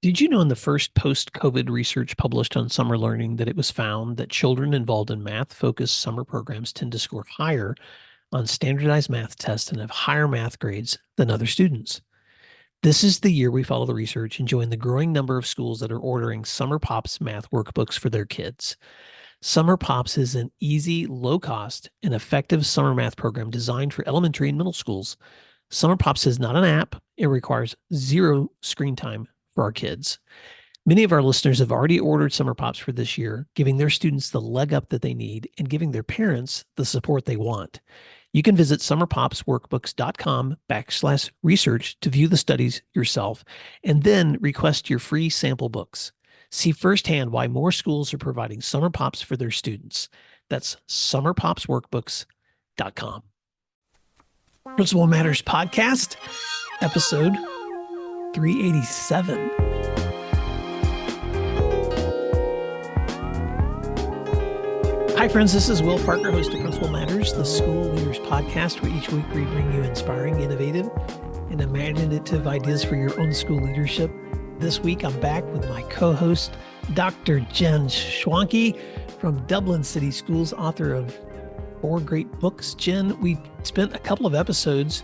Did you know in the first post-COVID research published on summer learning that it was found that children involved in math-focused summer programs tend to score higher on standardized math tests and have higher math grades than other students? This is the year we follow the research and join the growing number of schools that are ordering Summer Pops math workbooks for their kids. Summer Pops is an easy, low cost, and effective summer math program designed for elementary and middle schools. Summer Pops is not an app, it requires zero screen time for our kids. Many of our listeners have already ordered Summer Pops for this year, giving their students the leg up that they need and giving their parents the support they want. You can visit summerpopsworkbooks.com/research to view the studies yourself and then request your free sample books. See firsthand why more schools are providing Summer Pops for their students. That's summerpopsworkbooks.com. Principal Matters Podcast, episode 387. Hi, friends. This is Will Parker, host of Principal Matters, the School Leaders Podcast, where each week we bring you inspiring, innovative, and imaginative ideas for your own school leadership. This week, I'm back with my co-host, Dr. Jen Schwanke from Dublin City Schools, author of 4 great books. Jen, we spent a couple of episodes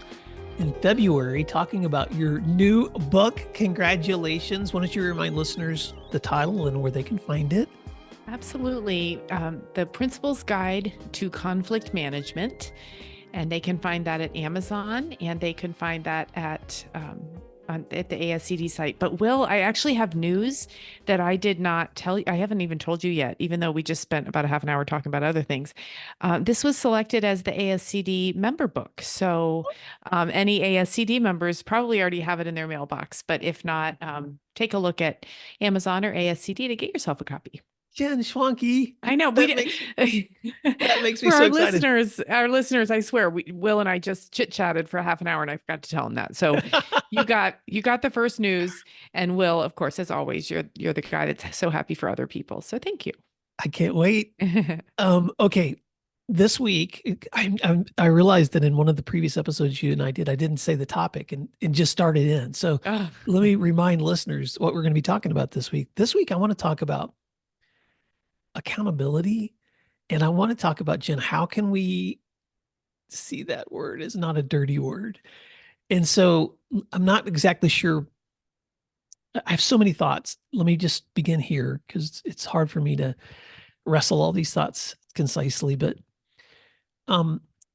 in February talking about your new book. Congratulations. Why don't you remind listeners the title and where they can find it? Absolutely. The Principal's Guide to Conflict Management. And they can find that at Amazon, and they can find that at the ASCD site. But Will, I actually have news that I did not tell you. I haven't even told you yet, even though we just spent about a half an hour talking about other things. This was selected as the ASCD member book. So any ASCD members probably already have it in their mailbox. But if not, take a look at Amazon or ASCD to get yourself a copy. Jen Schwanke. I know that makes me for so excited. Our listeners, I swear, Will and I just chit chatted for half an hour and I forgot to tell them that. So you got the first news, and Will, of course, as always, you're the guy that's so happy for other people. So thank you. I can't wait. Okay. This week, I realized that in one of the previous episodes you and I didn't say the topic and just started in. So let me remind listeners what we're going to be talking about this week. This week, I want to talk about accountability. And I want to talk about, Jen, how can we see that word as not a dirty word? And so I'm not exactly sure. I have so many thoughts. Let me just begin here because it's hard for me to wrestle all these thoughts concisely. But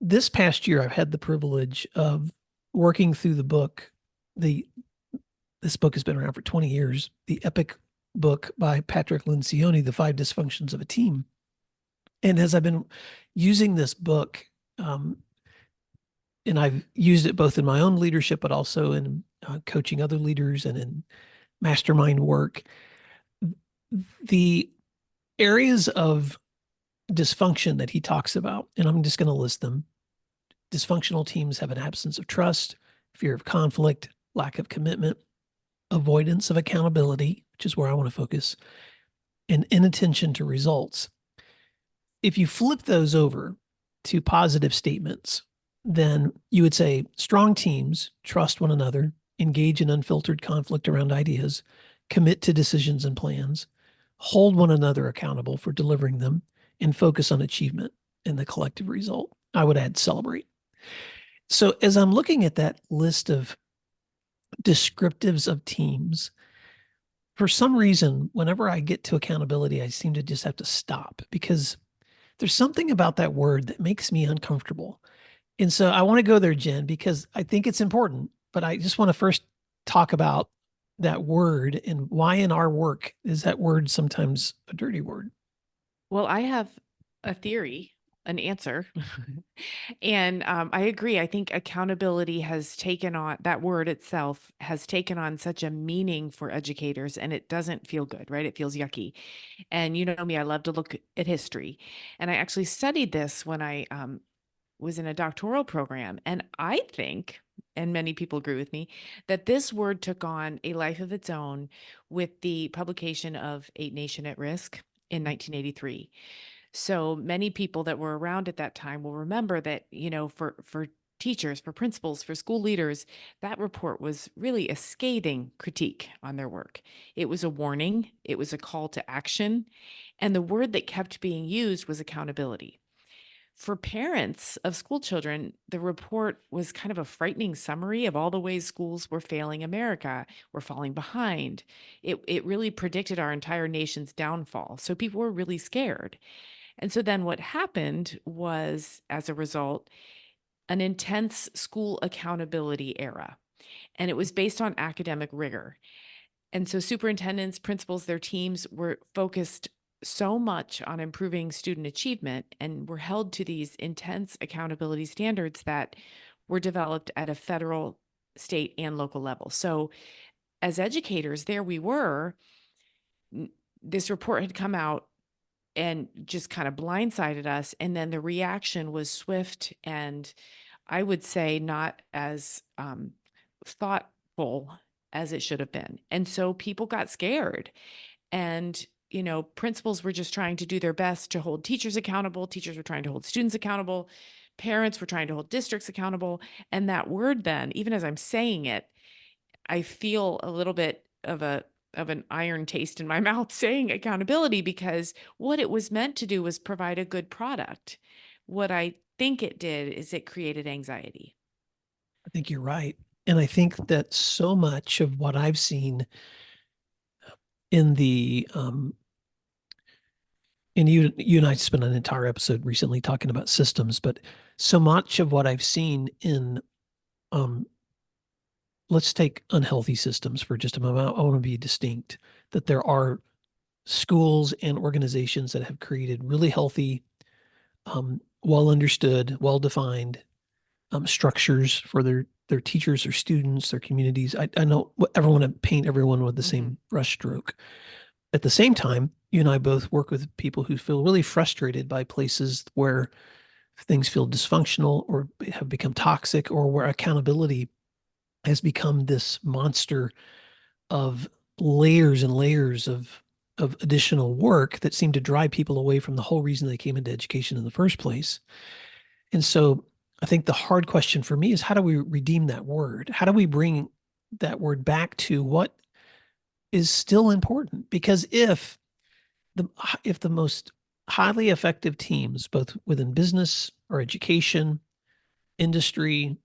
this past year, I've had the privilege of working through the book. This book has been around for 20 years, the epic book by Patrick Lencioni, The 5 Dysfunctions of a Team. And as I've been using this book, and I've used it both in my own leadership, but also in coaching other leaders and in mastermind work, the areas of dysfunction that he talks about, and I'm just going to list them. Dysfunctional teams have an absence of trust, fear of conflict, lack of commitment, avoidance of accountability, which is where I want to focus, and inattention to results. If you flip those over to positive statements, then you would say strong teams trust one another, engage in unfiltered conflict around ideas, commit to decisions and plans, hold one another accountable for delivering them, and focus on achievement and the collective result. I would add celebrate. So as I'm looking at that list of descriptives of teams, for some reason, whenever I get to accountability, I seem to just have to stop because there's something about that word that makes me uncomfortable. And so I want to go there, Jen, because I think it's important, but I just want to first talk about that word and why in our work is that word sometimes a dirty word. Well, I have a theory, an answer. And I agree. I think accountability has taken on, that word itself has taken on such a meaning for educators, and it doesn't feel good, right? It feels yucky. And you know me, I love to look at history. And I actually studied this when I was in a doctoral program. And I think, and many people agree with me, that this word took on a life of its own with the publication of Eight Nation at Risk in 1983. So many people that were around at that time will remember that, you know, for teachers, for principals, for school leaders, that report was really a scathing critique on their work. It was a warning, it was a call to action, and the word that kept being used was accountability. For parents of school children, the report was kind of a frightening summary of all the ways schools were failing America, were falling behind. It really predicted our entire nation's downfall. So people were really scared. And so then what happened was, as a result, an intense school accountability era. And it was based on academic rigor. And so superintendents, principals, their teams were focused so much on improving student achievement and were held to these intense accountability standards that were developed at a federal, state, and local level. So as educators, there we were. This report had come out and just kind of blindsided us. And then the reaction was swift and, I would say, not as thoughtful as it should have been. And so people got scared. And, principals were just trying to do their best to hold teachers accountable. Teachers were trying to hold students accountable. Parents were trying to hold districts accountable. And that word, then, even as I'm saying it, I feel a little bit of an iron taste in my mouth saying accountability, because what it was meant to do was provide a good product. What I think it did is it created anxiety. I think you're right. And I think that so much of what I've seen in the and you and I spent an entire episode recently talking about systems, but so much of what I've seen in um let's take unhealthy systems for just a moment. I want to be distinct that there are schools and organizations that have created really healthy, well understood, well defined structures for their teachers, their students, their communities. I know I don't want to paint everyone with the Mhm. same brushstroke. At the same time, you and I both work with people who feel really frustrated by places where things feel dysfunctional or have become toxic, or where accountability has become this monster of layers and layers of additional work that seem to drive people away from the whole reason they came into education in the first place. And so I think the hard question for me is, how do we redeem that word? How do we bring that word back to what is still important? Because the if the most highly effective teams, both within business or education, industry,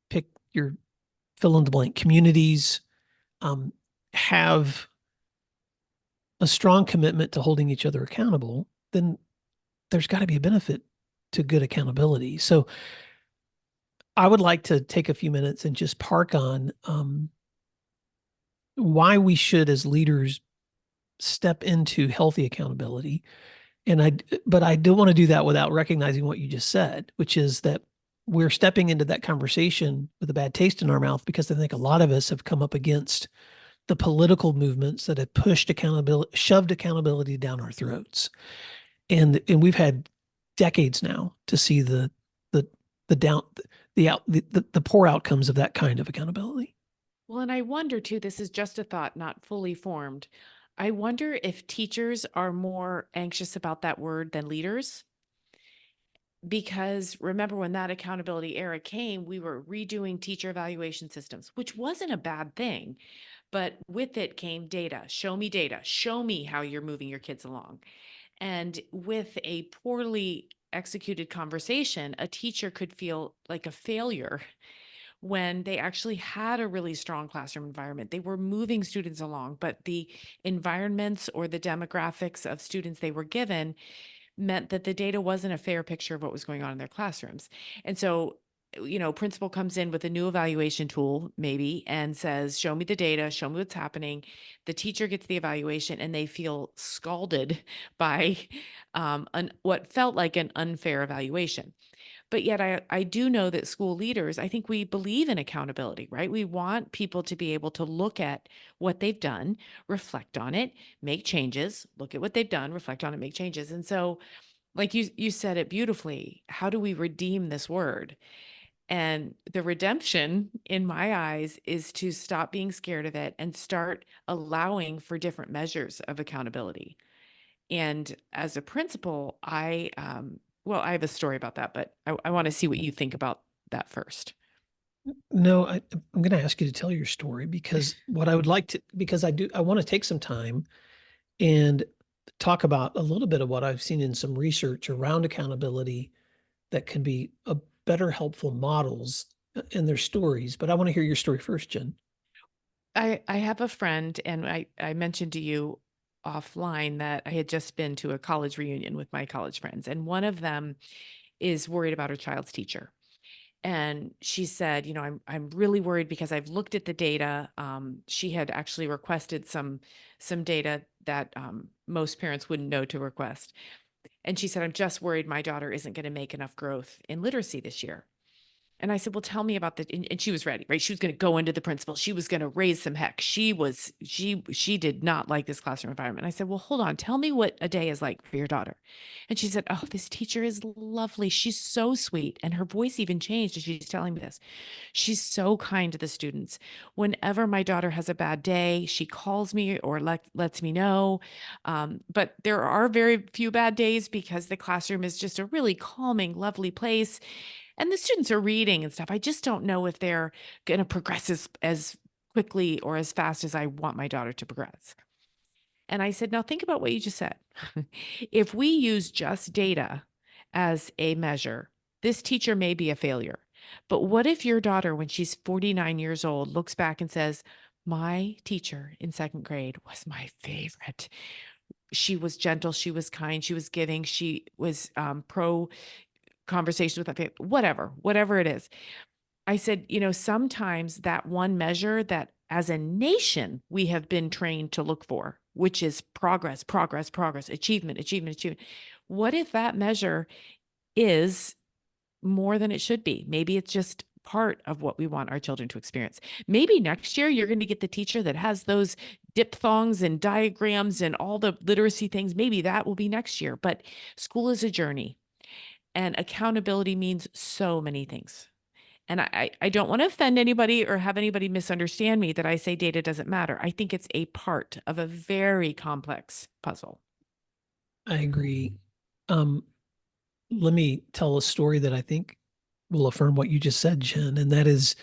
pick your fill in the blank communities, um, have a strong commitment to holding each other accountable, then there's got to be a benefit to good accountability. So I would like to take a few minutes and just park on why we should, as leaders, step into healthy accountability. But I don't want to do that without recognizing what you just said, which is that we're stepping into that conversation with a bad taste in our mouth, because I think a lot of us have come up against the political movements that have pushed accountability, shoved accountability down our throats. And we've had decades now to see the the down the poor outcomes of that kind of accountability. Well, and I wonder too, this is just a thought, not fully formed. I wonder if teachers are more anxious about that word than leaders. Because remember, when that accountability era came, we were redoing teacher evaluation systems, which wasn't a bad thing. But with it came data. Show me data. Show me how you're moving your kids along. And with a poorly executed conversation, a teacher could feel like a failure when they actually had a really strong classroom environment. They were moving students along, but the environments or the demographics of students they were given meant that the data wasn't a fair picture of what was going on in their classrooms. And so, principal comes in with a new evaluation tool, maybe, and says, show me the data, show me what's happening. The teacher gets the evaluation and they feel scalded by what felt like an unfair evaluation. But yet I do know that school leaders, I think we believe in accountability, right? We want people to be able to look at what they've done, reflect on it, make changes, look at what they've done, reflect on it, make changes. And so, like you said it beautifully, how do we redeem this word? And the redemption in my eyes is to stop being scared of it and start allowing for different measures of accountability. And as a principal, I well, I have a story about that, but I want to see what you think about that first. No, I'm going to ask you to tell your story because what I would like to, because I want to take some time and talk about a little bit of what I've seen in some research around accountability that can be a better helpful models in their stories. But I want to hear your story first, Jen. I have a friend, and I mentioned to you offline that I had just been to a college reunion with my college friends, and one of them is worried about her child's teacher. And she said, you know, I'm really worried because I've looked at the data. She had actually requested some data that most parents wouldn't know to request. And she said, I'm just worried my daughter isn't going to make enough growth in literacy this year. And I said, well, tell me about the, and she was ready, right? She was going to go into the principal. She was going to raise some heck. She did not like this classroom environment. I said, well, hold on. Tell me what a day is like for your daughter. And she said, oh, this teacher is lovely. She's so sweet. And her voice even changed as she's telling me this. She's so kind to the students. Whenever my daughter has a bad day, she calls me or lets me know. But there are very few bad days because the classroom is just a really calming, lovely place, and the students are reading and stuff. I just don't know if they're going to progress as quickly or as fast as I want my daughter to progress. And I said, now think about what you just said. If we use just data as a measure, this teacher may be a failure. But what if your daughter, when she's 49 years old, looks back and says, my teacher in second grade was my favorite. She was gentle, she was kind, she was giving, she was pro conversations with my family, whatever it is. I said, you know, sometimes that one measure that as a nation we have been trained to look for, which is progress, progress, progress, achievement, achievement, achievement. What if that measure is more than it should be? Maybe it's just part of what we want our children to experience. Maybe next year you're going to get the teacher that has those diphthongs and diagrams and all the literacy things. Maybe that will be next year, but school is a journey. And accountability means so many things. And I don't want to offend anybody or have anybody misunderstand me that I say data doesn't matter. I think it's a part of a very complex puzzle. I agree. Um, Let me tell a story that I think will affirm what you just said, Jen. And that is,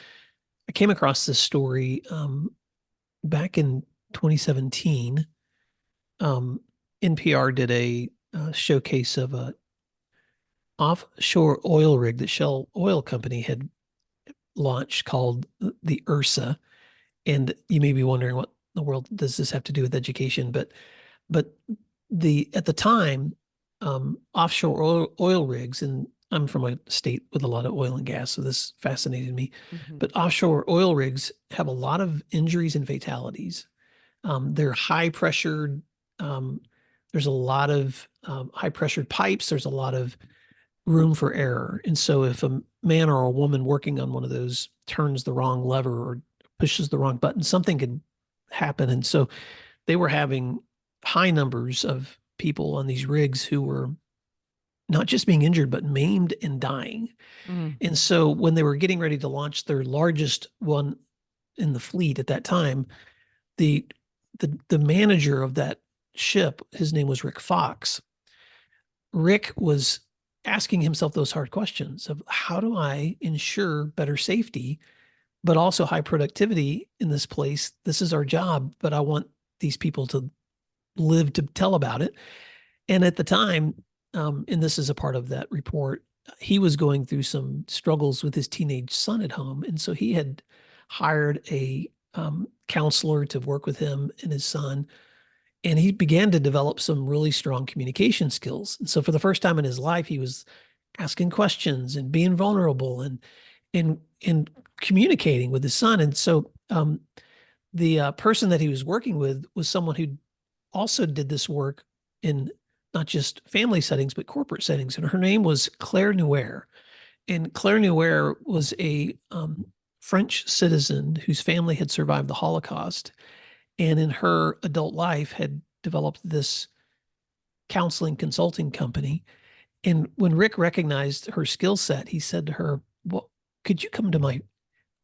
I came across this story back in 2017. Um, NPR did a showcase of a offshore oil rig that Shell Oil Company had launched called the Ursa. And you may be wondering what in the world does this have to do with education, but the at the time, offshore oil rigs, and I'm from a state with a lot of oil and gas, so this fascinated me. Mhm. But offshore oil rigs have a lot of injuries and fatalities. They're high pressured. Um, there's a lot of high pressured pipes. There's a lot of room for error. And so if a man or a woman working on one of those turns the wrong lever or pushes the wrong button, something could happen. And so they were having high numbers of people on these rigs who were not just being injured, but maimed and dying. Mm. And so when they were getting ready to launch their largest one in the fleet at that time, the the manager of that ship, his name was Rick Fox. Rick was asking himself those hard questions of how do I ensure better safety, but also high productivity in this place? This is our job, but I want these people to live to tell about it. And at the time, and this is a part of that report, he was going through some struggles with his teenage son at home. And so he had hired a counselor to work with him and his son. And he began to develop some really strong communication skills. And so for the first time in his life, he was asking questions and being vulnerable and communicating with his son. And so the person that he was working with was someone who also did this work in not just family settings, but corporate settings. And her name was Claire Nuer. And Claire Nuer was a French citizen whose family had survived the Holocaust. And in her adult life had developed this counseling consulting company. And when Rick recognized her skill set, he said to her, well, could you come to my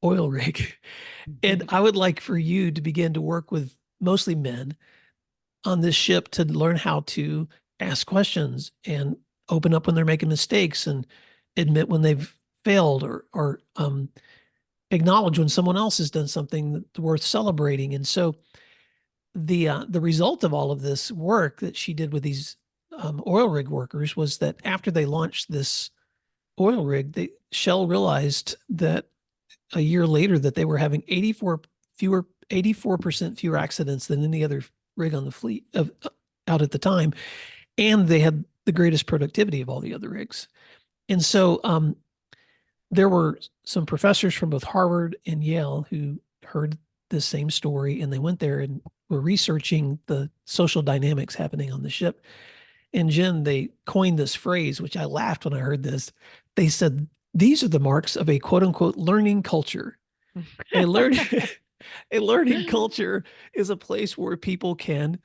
oil rig? And I would like for you to begin to work with mostly men on this ship to learn how to ask questions and open up when they're making mistakes and admit when they've failed, or acknowledge when someone else has done something that's worth celebrating. And so the result of all of this work that she did with these oil rig workers was that after they launched this oil rig, Shell realized that a year later that they were having 84% fewer accidents than any other rig on the fleet of out at the time, and they had the greatest productivity of all the other rigs. And so there were some professors from both Harvard and Yale who heard the same story, and they went there and were researching the social dynamics happening on the ship. And Jen, they coined this phrase, which I laughed when I heard this. They said, these are the marks of a quote unquote learning culture. A learn a learning culture is a place where people can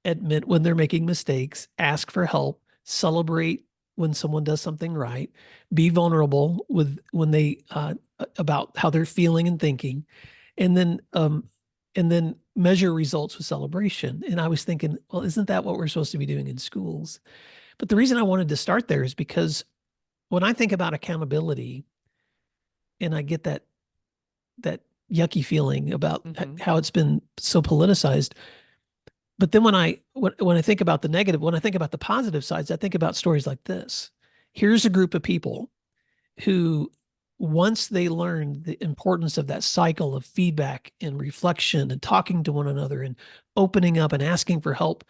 admit when they're making mistakes, ask for help, celebrate when someone does something right, be vulnerable with when they about how they're feeling and thinking, and then measure results with celebration. And I was thinking, well, isn't that what we're supposed to be doing in schools? But the reason I wanted to start there is because when I think about accountability, and I get that yucky feeling about how it's been so politicized. But then when I think about the negative, when I think about the positive sides, I think about stories like this. Here's a group of people who, once they learned the importance of that cycle of feedback and reflection and talking to one another and opening up and asking for help,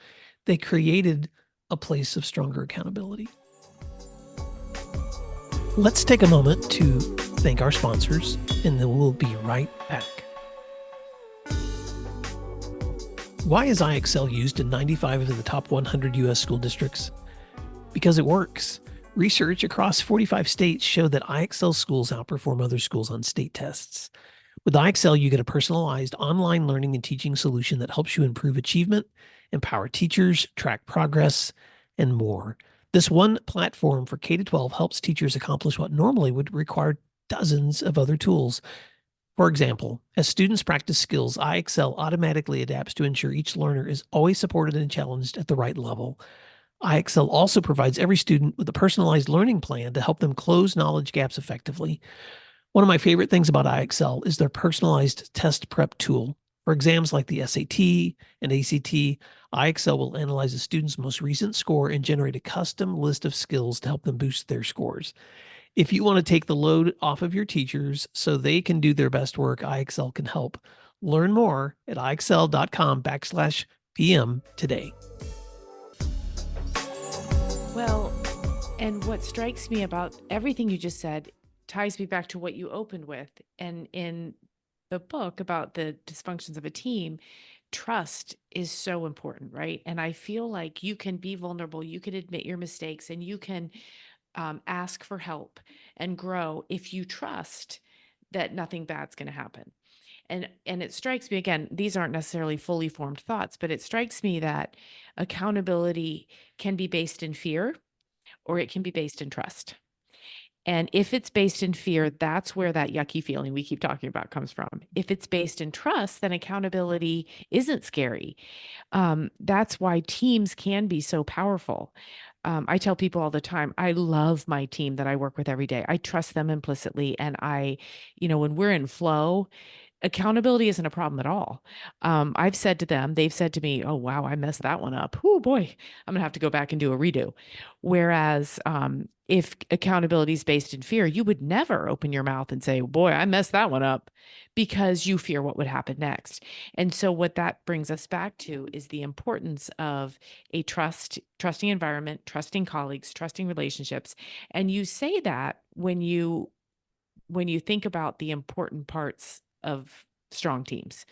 they created a place of stronger accountability. Let's take a moment to thank our sponsors, and then we'll be right back. Why is IXL used in 95 of the top 100 U.S. school districts? Because it works. Research across 45 states showed that IXL schools outperform other schools on state tests. With IXL, you get a personalized online learning and teaching solution that helps you improve achievement, empower teachers, track progress, and more. This one platform for K-12 helps teachers accomplish what normally would require dozens of other tools. For example, as students practice skills, IXL automatically adapts to ensure each learner is always supported and challenged at the right level. IXL also provides every student with a personalized learning plan to help them close knowledge gaps effectively. One of my favorite things about IXL is their personalized test prep tool. For exams like the SAT and ACT, IXL will analyze a student's most recent score and generate a custom list of skills to help them boost their scores. If you want to take the load off of your teachers so they can do their best work, IXL can help. Learn more at IXL.com/PM today. Well, and what strikes me about everything you just said ties me back to what you opened with. And in the book about the dysfunctions of a team, trust is so important, right? And I feel like you can be vulnerable, you can admit your mistakes, and you can ask for help and grow if you trust that nothing bad's going to happen. And it strikes me, again, these aren't necessarily fully formed thoughts, but it strikes me that accountability can be based in fear or it can be based in trust. And if it's based in fear, that's where that yucky feeling we keep talking about comes from. If it's based in trust, then accountability isn't scary. That's why teams can be so powerful. I tell people all the time, I love my team that I work with every day. I trust them implicitly. And when we're in flow, accountability isn't a problem at all. I've said to them, they've said to me, oh, wow, I messed that one up. Oh boy, I'm gonna have to go back and do a redo. Whereas if accountability is based in fear, you would never open your mouth and say, boy, I messed that one up, because you fear what would happen next. And so what that brings us back to is the importance of a trusting environment, trusting colleagues, trusting relationships. And you say that when you think about the important parts of strong teams.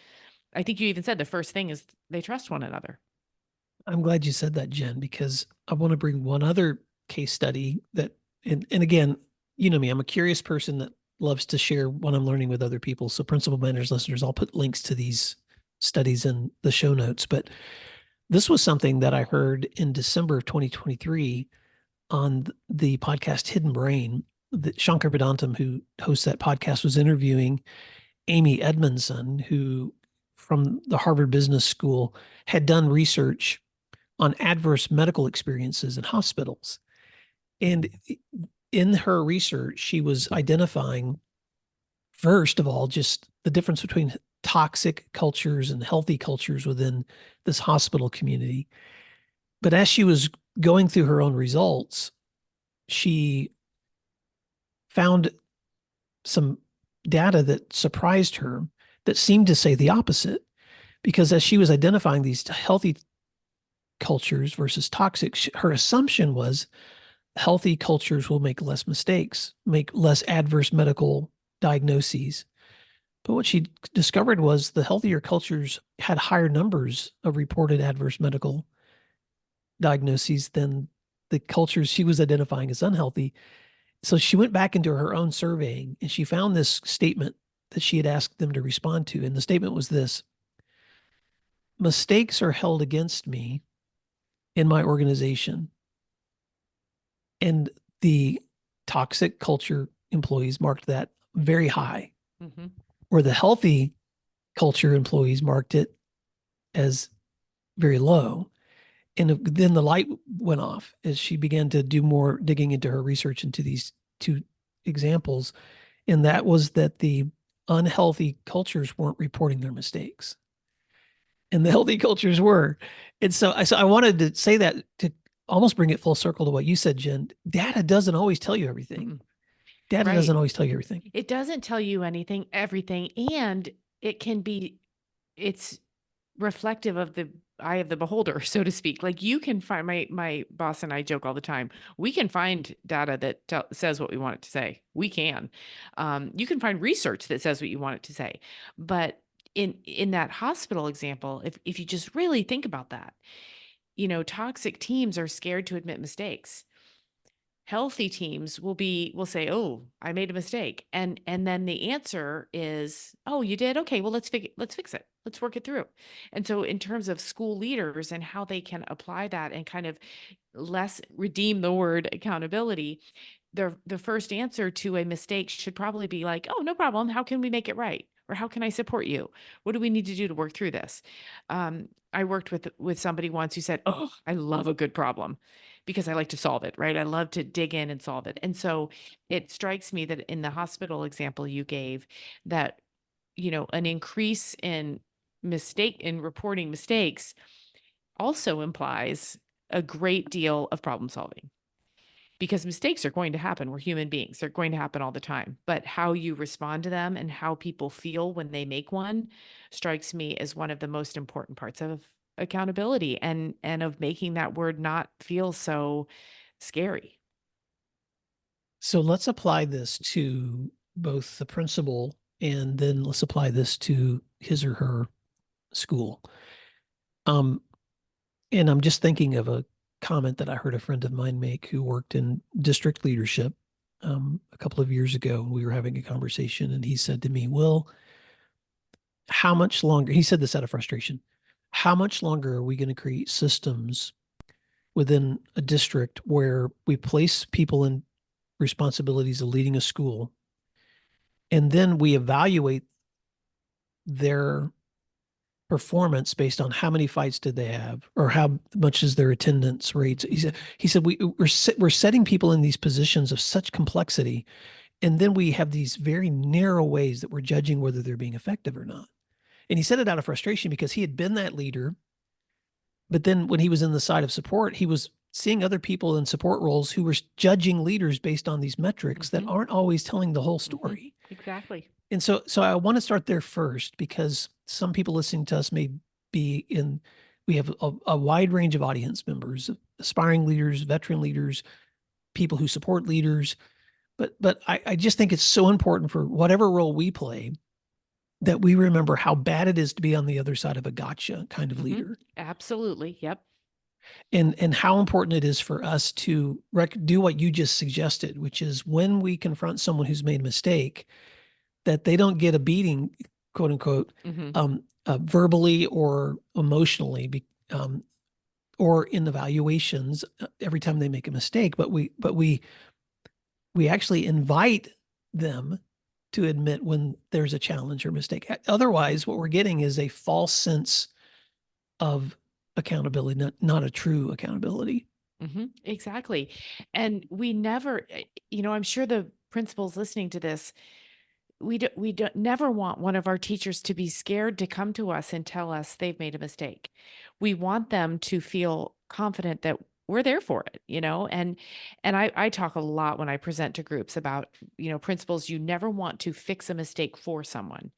I think you even said the first thing is they trust one another. I'm glad you said that, Jen, because I want to bring one other case study that, and again, you know me, I'm a curious person that loves to share what I'm learning with other people. So Principal Manners listeners, I'll put links to these studies in the show notes. But this was something that I heard in December of 2023 on the podcast Hidden Brain. That Shankar Vedantam, who hosts that podcast, was interviewing Amy Edmondson, who from the Harvard Business School had done research on adverse medical experiences in hospitals. And in her research, she was identifying, first of all, just the difference between toxic cultures and healthy cultures within this hospital community. But as she was going through her own results, she found some data that surprised her that seemed to say the opposite. Because as she was identifying these healthy cultures versus toxic, her assumption was healthy cultures will make less mistakes, make less adverse medical diagnoses. But what she discovered was the healthier cultures had higher numbers of reported adverse medical diagnoses than the cultures she was identifying as unhealthy. So she went back into her own surveying and she found this statement that she had asked them to respond to. And the statement was this: mistakes are held against me in my organization. And the toxic culture employees marked that very high, Mm-hmm. where the healthy culture employees marked it as very low. And then the light went off as she began to do more digging into her research into these two examples. And that was that the unhealthy cultures weren't reporting their mistakes and the healthy cultures were. And so I wanted to say that to almost bring it full circle to what you said, Jen. Data doesn't always tell you everything. Mm-mm. Data Right. doesn't always tell you everything. It doesn't tell you anything, everything, and it can be, it's reflective of the eye of the beholder, so to speak. Like you can find, my boss and I joke all the time. We can find data that says what we want it to say. We can. You can find research that says what you want it to say. But in that hospital example, if you just really think about that, toxic teams are scared to admit mistakes. Healthy teams will say, "Oh, I made a mistake." And then the answer is, "Oh, you did? Okay, well let's fix it. Let's work it through." And so in terms of school leaders and how they can apply that and kind of less redeem the word accountability, the first answer to a mistake should probably be like, "Oh, no problem. How can we make it right? Or how can I support you? What do we need to do to work through this?" I worked with somebody once who said, "Oh, I love a good problem because I like to solve it, right? I love to dig in and solve it." And so it strikes me that in the hospital example you gave, that an increase in reporting mistakes also implies a great deal of problem solving, because mistakes are going to happen. We're human beings. They're going to happen all the time. But how you respond to them and how people feel when they make one strikes me as one of the most important parts of accountability, and of making that word not feel so scary. So let's apply this to both the principal and then let's apply this to his or her school. Um, and I'm just thinking of a comment that I heard a friend of mine make who worked in district leadership a couple of years ago. We were having a conversation, and he said to me, "Will, how much longer?" He said this out of frustration. How much longer are we going to create systems within a district where we place people in responsibilities of leading a school, and then we evaluate their performance based on how many fights did they have or how much is their attendance rates? He said we're setting people in these positions of such complexity, and then we have these very narrow ways that we're judging whether they're being effective or not. And he said it out of frustration because he had been that leader, but then when he was in the side of support, he was seeing other people in support roles who were judging leaders based on these metrics that Mhm. aren't always telling the whole Mhm. story. Exactly. And so I want to start there first because some people listening to us may be in, we have a wide range of audience members, aspiring leaders, veteran leaders, people who support leaders. But I just think it's so important for whatever role we play that we remember how bad it is to be on the other side of a gotcha kind of Mhm. leader, Absolutely. Yep. and how important it is for us to do what you just suggested, which is when we confront someone who's made a mistake, that they don't get a beating, quote unquote, Mhm. verbally or emotionally, or in evaluations every time they make a mistake. But we actually invite them to admit when there's a challenge or mistake. Otherwise, what we're getting is a false sense of accountability, not a true accountability. Exactly. And we never, I'm sure the principals listening to this, we don't never want one of our teachers to be scared to come to us and tell us they've made a mistake. We want them to feel confident that we're there for it, and I talk a lot when I present to groups about, principles. You never want to fix a mistake for someone.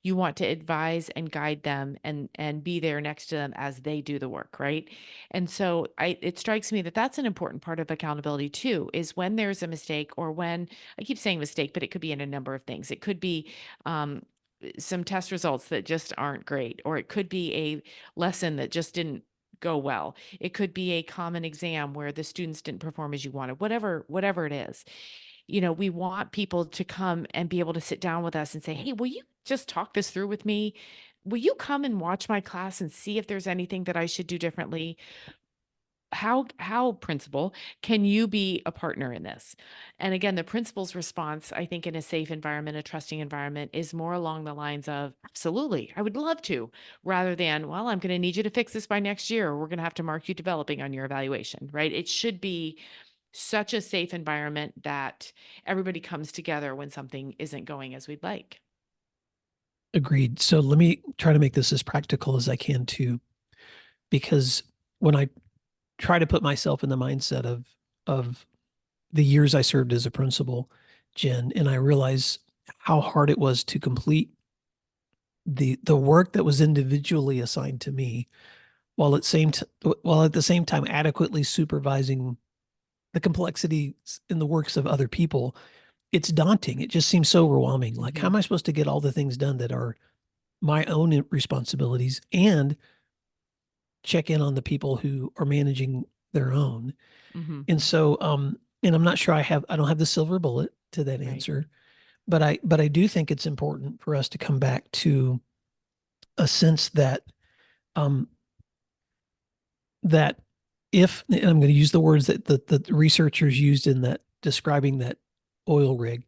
You want to advise and guide them and be there next to them as they do the work, right? And so it strikes me that that's an important part of accountability too, is when there's a mistake, or when, I keep saying mistake, but it could be in a number of things. It could be um, some test results that just aren't great, or it could be a lesson that just didn't go well. It could be a common exam where the students didn't perform as you wanted. Whatever it is, we want people to come and be able to sit down with us and say, "Hey, will you just talk this through with me? Will you come and watch my class and see if there's anything that I should do differently? How principal, can you be a partner in this?" And again, the principal's response, I think, in a safe environment, a trusting environment, is more along the lines of, absolutely, I would love to, rather than, well, I'm going to need you to fix this by next year, or we're going to have to mark you developing on your evaluation, right? It should be such a safe environment that everybody comes together when something isn't going as we'd like. Agreed. So let me try to make this as practical as I can too, because when I try to put myself in the mindset of the years I served as a principal, Jen, and I realize how hard it was to complete the work that was individually assigned to me, while at the same time adequately supervising the complexities in the works of other people. It's daunting. It just seems so overwhelming. Like, how Hmm. am I supposed to get all the things done that are my own responsibilities and check in on the people who are managing their own? Hmm. And so, and I'm not sure I don't have the silver bullet to that Right. answer, but I do think it's important for us to come back to a sense that, um, that if, and I'm going to use the words that the researchers used in that describing that oil rig,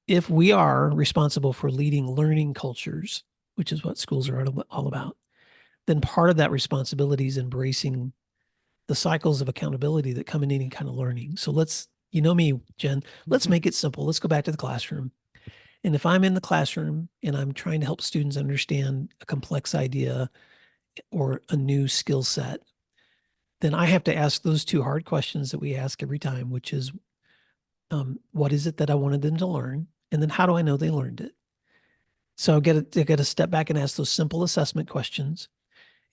if we are responsible for leading learning cultures, which is what schools are all about, then part of that responsibility is embracing the cycles of accountability that come in any kind of learning. So let's, you know me, Jen, let's make it simple. Let's go back to the classroom. And if I'm in the classroom and I'm trying to help students understand a complex idea or a new skill set, then I have to ask those two hard questions that we ask every time, which is, what is it that I wanted them to learn? And then how do I know they learned it? So I get to step back and ask those simple assessment questions.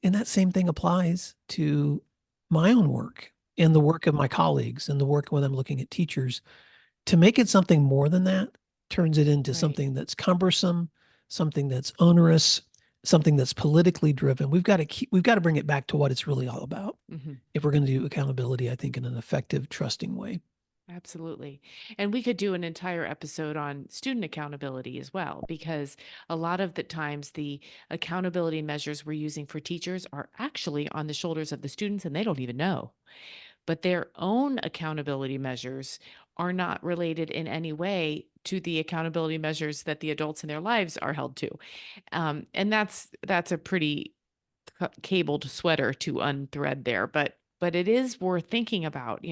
And that same thing applies to my own work and the work of my colleagues and the work when I'm looking at teachers. To make it something more than that turns it into Right. something that's cumbersome, something that's onerous, something that's politically driven. We've got to bring it back to what it's really all about Hmm. if we're going to do accountability, I think, in an effective, trusting way. Absolutely. And we could do an entire episode on student accountability as well, because a lot of the times the accountability measures we're using for teachers are actually on the shoulders of the students and they don't even know. But their own accountability measures are not related in any way to the accountability measures that the adults in their lives are held to. And that's a pretty cabled sweater to unthread there, but it is worth thinking about,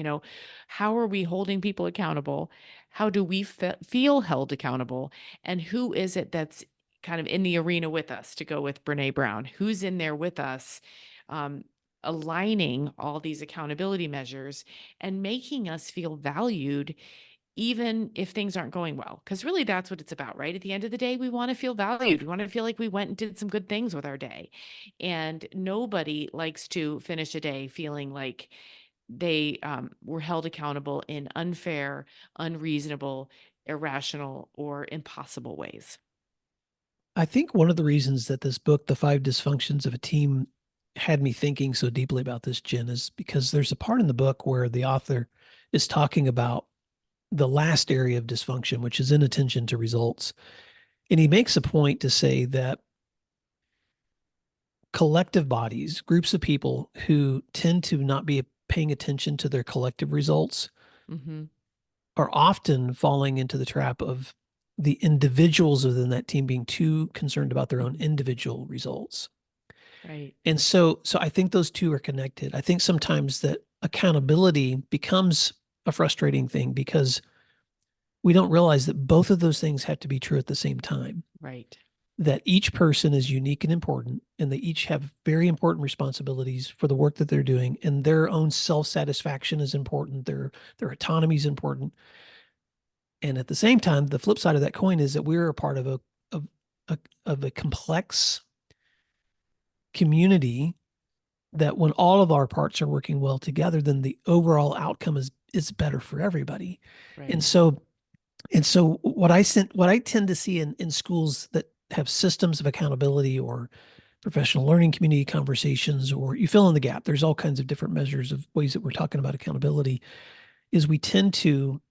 how are we holding people accountable? How do we feel held accountable? And who is it that's kind of in the arena with us, to go with Brene Brown? Who's in there with us, um, aligning all these accountability measures and making us feel valued even if things aren't going well? Because really, that's what it's about, right? At the end of the day, we want to feel valued. We want to feel like we went and did some good things with our day. And nobody likes to finish a day feeling like they were held accountable in unfair, unreasonable, irrational, or impossible ways. I think one of the reasons that this book, The Five Dysfunctions of a Team, had me thinking so deeply about this, Jen, is because there's a part in the book where the author is talking about the last area of dysfunction, which is inattention to results. And he makes a point to say that collective bodies, groups of people who tend to not be paying attention to their collective results, Hmm. are often falling into the trap of the individuals within that team being too concerned about their own Hmm. individual results. Right. And so I think those two are connected. I think sometimes that accountability becomes a frustrating thing because we don't realize that both of those things have to be true at the same time. Right. That each person is unique and important, and they each have very important responsibilities for the work that they're doing, and their own self-satisfaction is important. Their autonomy is important. And at the same time, the flip side of that coin is that we're a part of of a complex community that when all of our parts are working well together, then the overall outcome is better for everybody. Right. And so what I tend to see in schools that have systems of accountability or professional learning community conversations, or you fill in the gap, there's all kinds of different measures of ways that we're talking about accountability, is we tend to,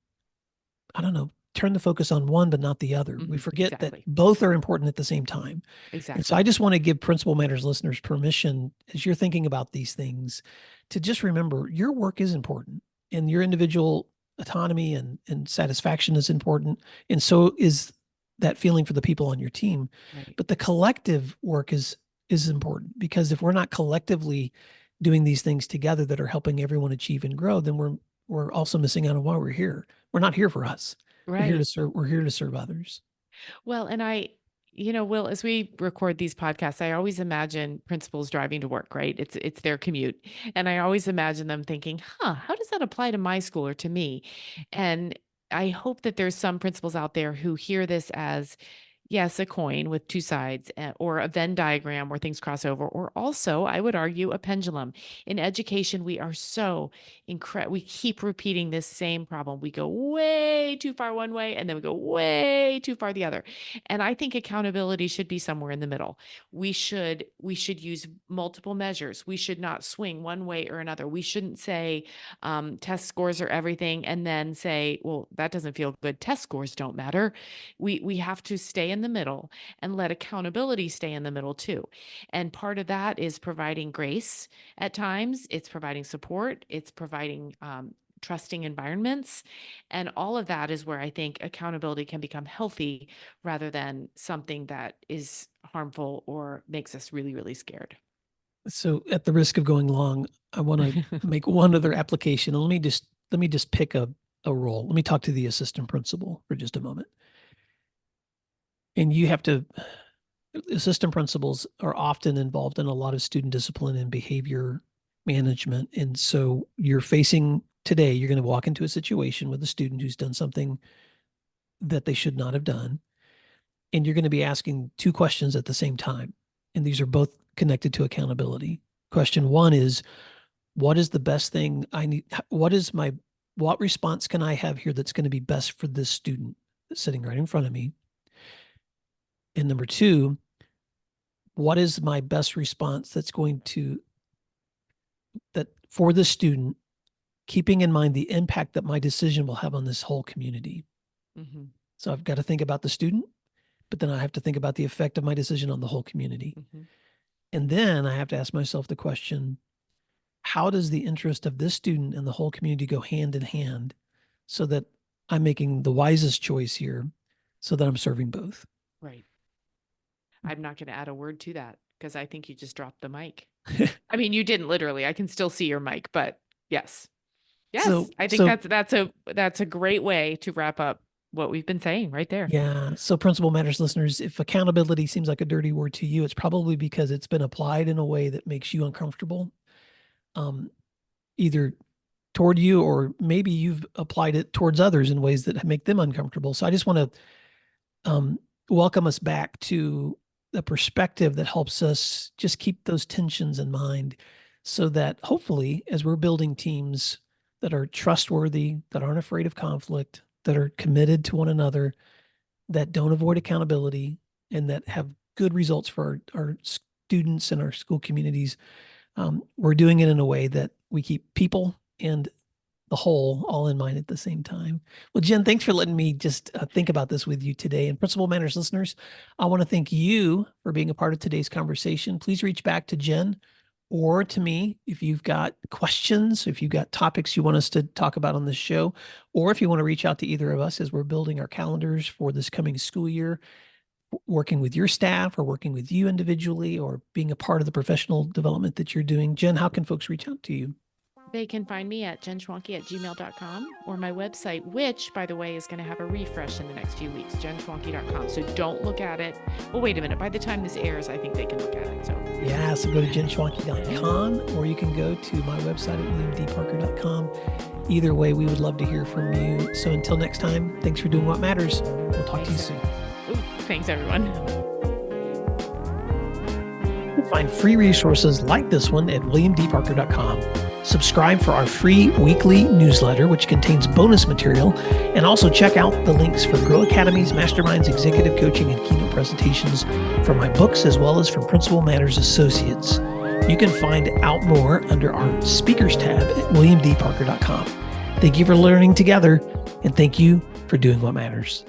I don't know, turn the focus on one but not the other. We forget that Exactly. both are important at the same time. And so I Exactly. just want to give Principal Matters listeners permission as you're thinking about these things to just remember your work is important and your individual autonomy and satisfaction is important. And so is that feeling for the people on your team. Right. But the collective work is important because if we're not collectively doing these things together that are helping everyone achieve and grow, then we're also missing out on why we're here. We're not here for us. We're here to Right. serve. We're here to serve others. Well, and Will, as we record these podcasts, I always imagine principals driving to work, right? It's their commute. And I always imagine them thinking, huh, how does that apply to my school or to me? And I hope that there's some principals out there who hear this as, yes, a coin with two sides, or a Venn diagram where things cross over, or also, I would argue, a pendulum. In education, we are so incredible. We keep repeating this same problem. We go way too far one way, and then we go way too far the other. And I think accountability should be somewhere in the middle. We should use multiple measures. We should not swing one way or another. We shouldn't say test scores are everything, and then say, well, that doesn't feel good. Test scores don't matter. We have to stay in the middle and let accountability stay in the middle too. And part of that is providing grace at times. It's providing support. It's providing trusting environments. And all of that is where I think accountability can become healthy rather than something that is harmful or makes us really, really scared. So at the risk of going long, I want to make one other application. And let me just pick a role. Let me talk to the assistant principal for just a moment. And you have to assistant principals are often involved in a lot of student discipline and behavior management. And so you're facing today, you're going to walk into a situation with a student who's done something that they should not have done. And you're going to be asking two questions at the same time. And these are both connected to accountability. Question one is, what is the best thing I need? What response can I have here that's going to be best for this student sitting right in front of me? And number two, what is my best response that for the student, keeping in mind the impact that my decision will have on this whole community? Hmm. So I've got to think about the student, but then I have to think about the effect of my decision on the whole community. Hmm. And then I have to ask myself the question, how does the interest of this student and the whole community go hand in hand so that I'm making the wisest choice here so that I'm serving both? Right. I'm not going to add a word to that because I think you just dropped the mic. I mean, you didn't literally. I can still see your mic, but yes. Yes, so I think so that's a great way to wrap up what we've been saying right there. yeah, so Principal Matters listeners, if accountability seems like a dirty word to you, it's probably because it's been applied in a way that makes you uncomfortable, um, either toward you or maybe you've applied it towards others in ways that make them uncomfortable. So I just want to welcome us back to the perspective that helps us just keep those tensions in mind so that hopefully, as we're building teams that are trustworthy, that aren't afraid of conflict, that are committed to one another, that don't avoid accountability, and that have good results for our students and our school communities, we're doing it in a way that we keep people and the whole all in mind at the same time. Well, Jen, thanks for letting me just think about this with you today. And Principal Manners listeners, I want to thank you for being a part of today's conversation. Please reach back to Jen or to me if you've got questions, if you've got topics you want us to talk about on this show, or if you want to reach out to either of us as we're building our calendars for this coming school year, working with your staff or working with you individually or being a part of the professional development that you're doing. Jen, how can folks reach out to you? They can find me at jenschwanke@gmail.com or my website, which, by the way, is going to have a refresh in the next few weeks, jenschwanke.com. So don't look at it. Well, wait a minute. By the time this airs, I think they can look at it. So yeah, so go to jenschwanke.com, or you can go to my website at williamdparker.com. Either way, we would love to hear from you. So until next time, thanks for doing what matters. We'll talk to you soon. Ooh, thanks, everyone. Find free resources like this one at williamdparker.com. Subscribe for our free weekly newsletter, which contains bonus material, and also check out the links for Grow Academies, Masterminds, Executive Coaching, and Keynote presentations from my books, as well as from Principal Matters Associates. You can find out more under our speakers tab at williamdparker.com. Thank you for learning together, and thank you for doing what matters.